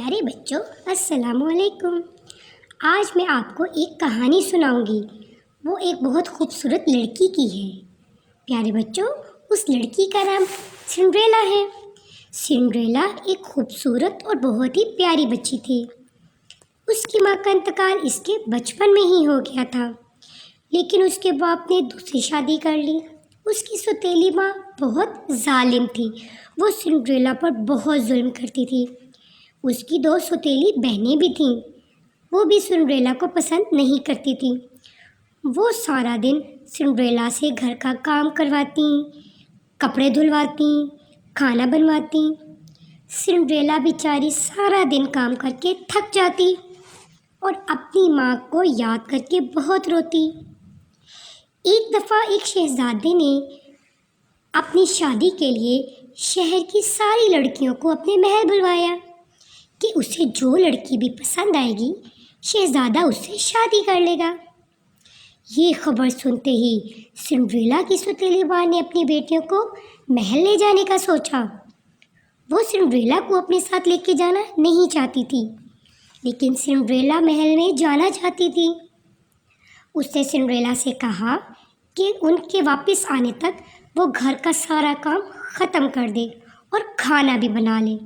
پیارے بچوں، السلام علیکم۔ آج میں آپ کو ایک کہانی سناؤں گی۔ وہ ایک بہت خوبصورت لڑکی کی ہے۔ پیارے بچوں، اس لڑکی کا نام سنڈریلا ہے۔ سنڈریلا ایک خوبصورت اور بہت ہی پیاری بچی تھی۔ اس کی ماں کا انتقال اس کے بچپن میں ہی ہو گیا تھا، لیکن اس کے باپ نے دوسری شادی کر لی۔ اس کی سوتیلی ماں بہت ظالم تھی۔ وہ سنڈریلا پر بہت ظلم کرتی تھی۔ اس کی دو سوتیلی بہنیں بھی تھیں، وہ بھی سنڈریلا کو پسند نہیں کرتی تھیں۔ وہ سارا دن سنڈریلا سے گھر کا کام کرواتی، کپڑے دھلواتی، کھانا بنواتی۔ سنڈریلا بیچاری سارا دن کام کر کے تھک جاتی اور اپنی ماں کو یاد کر کے بہت روتی۔ ایک دفعہ ایک شہزادے نے اپنی شادی کے لیے شہر کی ساری لڑکیوں کو اپنے محل بلوایا کہ اسے جو لڑکی بھی پسند آئے گی، شہزادہ اس سے شادی کر لے گا۔ یہ خبر سنتے ہی سنڈریلا کی سوتیلی ماں نے اپنی بیٹیوں کو محل لے جانے کا سوچا۔ وہ سنڈریلا کو اپنے ساتھ لے کے جانا نہیں چاہتی تھی، لیکن سنڈریلا محل میں جانا چاہتی تھی۔ اس نے سنڈریلا سے کہا کہ ان کے واپس آنے تک وہ گھر کا سارا کام ختم کر دے اور کھانا بھی بنا لے۔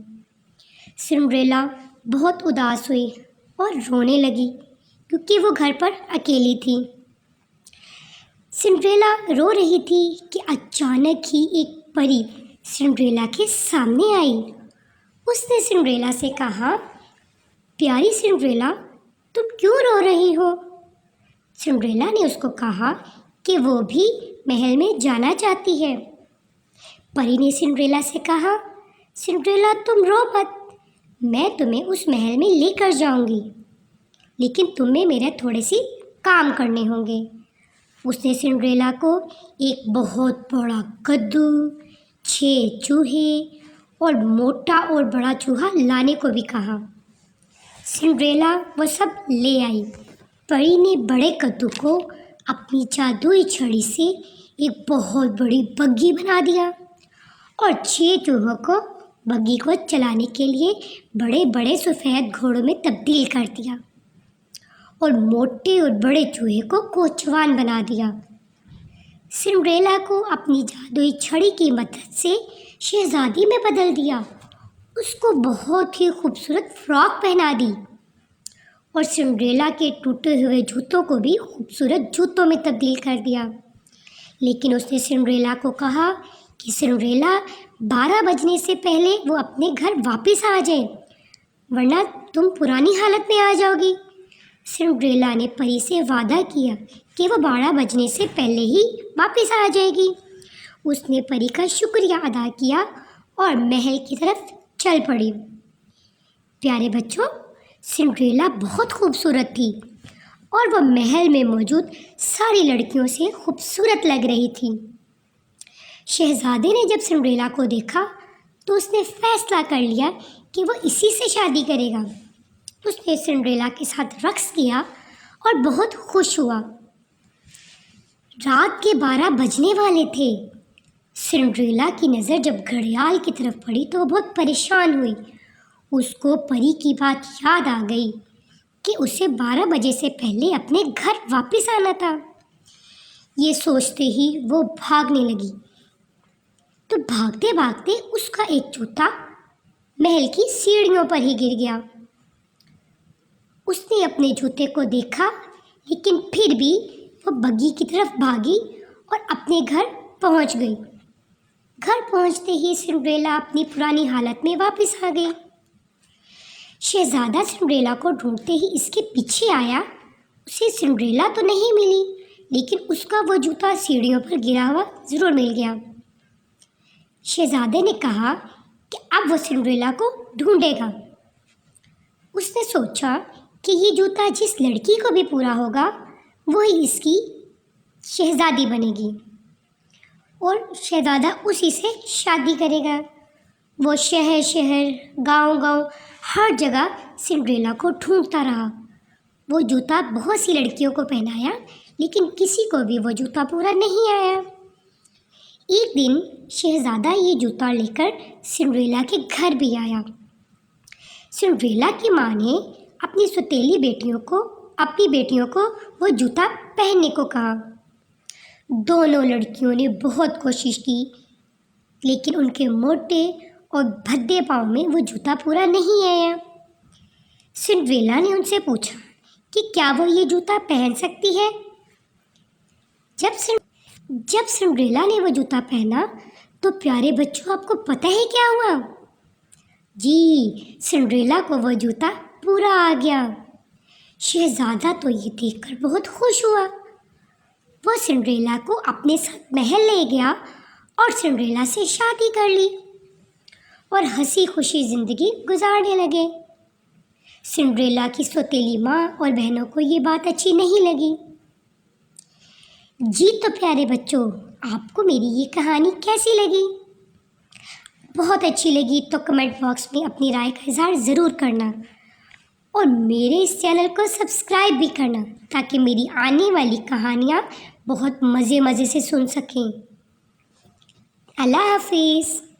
سنڈریلا بہت اداس ہوئی اور رونے لگی کیونکہ وہ گھر پر اکیلی تھی۔ سنڈریلا رو رہی تھی کہ اچانک ہی ایک پری سنڈریلا کے سامنے آئی۔ اس نے سنڈریلا سے کہا، پیاری سنڈریلا، تم کیوں رو رہی ہو؟ سنڈریلا نے اس کو کہا کہ وہ بھی محل میں جانا چاہتی ہے۔ پری نے سنڈریلا سے کہا، سنڈریلا تم رو مت، میں تمہیں اس محل میں لے کر جاؤں گی، لیکن تمہیں میرے تھوڑے سے کام کرنے ہوں گے۔ اس نے سنڈریلا کو ایک بہت بڑا کدو، 6 چوہے اور موٹا اور بڑا چوہا لانے کو بھی کہا۔ سنڈریلا وہ سب لے آئی۔ پری نے بڑے کدو کو اپنی جادوئی چھڑی سے ایک بہت بڑی بگھی بنا دیا اور 6 چوہوں کو بگھی کو چلانے کے لیے بڑے بڑے سفید گھوڑوں میں تبدیل کر دیا اور موٹے اور بڑے چوہے کو کوچوان بنا دیا۔ سنڈریلا کو اپنی جادوئی چھڑی کی مدد سے شہزادی میں بدل دیا۔ اس کو بہت ہی خوبصورت فراک پہنا دی اور سنڈریلا کے ٹوٹے ہوئے جوتوں کو بھی خوبصورت جوتوں میں تبدیل کر دیا۔ لیکن اس نے سنڈریلا کو کہا کہ سنڈریلا 12 بجنے سے پہلے وہ اپنے گھر واپس آ جائے، ورنہ تم پرانی حالت میں آ جاؤ گی۔ سنڈریلا نے پری سے وعدہ کیا کہ وہ 12 بجنے سے پہلے ہی واپس آ جائے گی۔ اس نے پری کا شکریہ ادا کیا اور محل کی طرف چل پڑی۔ پیارے بچوں، سنڈریلا بہت خوبصورت تھی اور وہ محل میں موجود ساری لڑکیوں سے خوبصورت لگ رہی تھی۔ شہزادے نے جب سنڈریلا کو دیکھا تو اس نے فیصلہ کر لیا کہ وہ اسی سے شادی کرے گا۔ اس نے سنڈریلا کے ساتھ رقص کیا اور بہت خوش ہوا۔ رات کے 12 بجنے والے تھے۔ سنڈریلا کی نظر جب گھڑیال کی طرف پڑی تو وہ بہت پریشان ہوئی۔ اس کو پری کی بات یاد آ گئی کہ اسے 12 بجے سے پہلے اپنے گھر واپس آنا تھا۔ یہ سوچتے ہی وہ بھاگنے لگی تو بھاگتے بھاگتے اس کا ایک جوتا محل کی سیڑھیوں پر ہی گر گیا۔ اس نے اپنے جوتے کو دیکھا، لیکن پھر بھی وہ بگھی کی طرف بھاگی اور اپنے گھر پہنچ گئی۔ گھر پہنچتے ہی سنڈریلا اپنی پرانی حالت میں واپس آ گئی۔ شہزادہ سنڈریلا کو ڈھونڈتے ہی اس کے پیچھے آیا۔ اسے سنڈریلا تو نہیں ملی، لیکن اس کا وہ جوتا سیڑھیوں پر گرا ہوا ضرور مل گیا۔ شہزادے نے کہا کہ اب وہ سنڈریلا کو ڈھونڈے گا۔ اس نے سوچا کہ یہ جوتا جس لڑکی کو بھی پورا ہوگا وہی اس کی شہزادی بنے گی اور شہزادہ اسی سے شادی کرے گا۔ وہ شہر شہر، گاؤں گاؤں، ہر جگہ سنڈریلا کو ڈھونڈتا رہا۔ وہ جوتا بہت سی لڑکیوں کو پہنایا، لیکن کسی کو بھی وہ جوتا پورا نہیں آیا۔ ایک دن شہزادہ یہ جوتا لے کر سنڈریلا کے گھر بھی آیا۔ سنڈریلا کی ماں نے اپنی سوتیلی بیٹیوں کو وہ جوتا پہننے کو کہا۔ دونوں لڑکیوں نے بہت کوشش کی لیکن ان کے موٹے اور بھدے پاؤں میں وہ جوتا پورا نہیں آیا۔ سنڈریلا نے ان سے پوچھا کہ کیا وہ یہ جوتا پہن سکتی ہے؟ جب سنڈریلا نے وہ جوتا پہنا تو پیارے بچوں آپ کو پتہ ہے کیا ہوا؟ جی، سنڈریلا کو وہ جوتا پورا آ گیا۔ شہزادہ تو یہ دیکھ کر بہت خوش ہوا۔ وہ سنڈریلا کو اپنے ساتھ محل لے گیا اور سنڈریلا سے شادی کر لی اور ہنسی خوشی زندگی گزارنے لگے۔ سنڈریلا کی سوتیلی ماں اور بہنوں کو یہ بات اچھی نہیں لگی۔ جی تو پیارے بچوں، آپ کو میری یہ کہانی کیسی لگی؟ بہت اچھی لگی تو کمنٹ باکس میں اپنی رائے کا اظہار ضرور کرنا اور میرے اس چینل کو سبسکرائب بھی کرنا تاکہ میری آنے والی کہانیاں بہت مزے سے سن سکیں۔ اللہ حافظ۔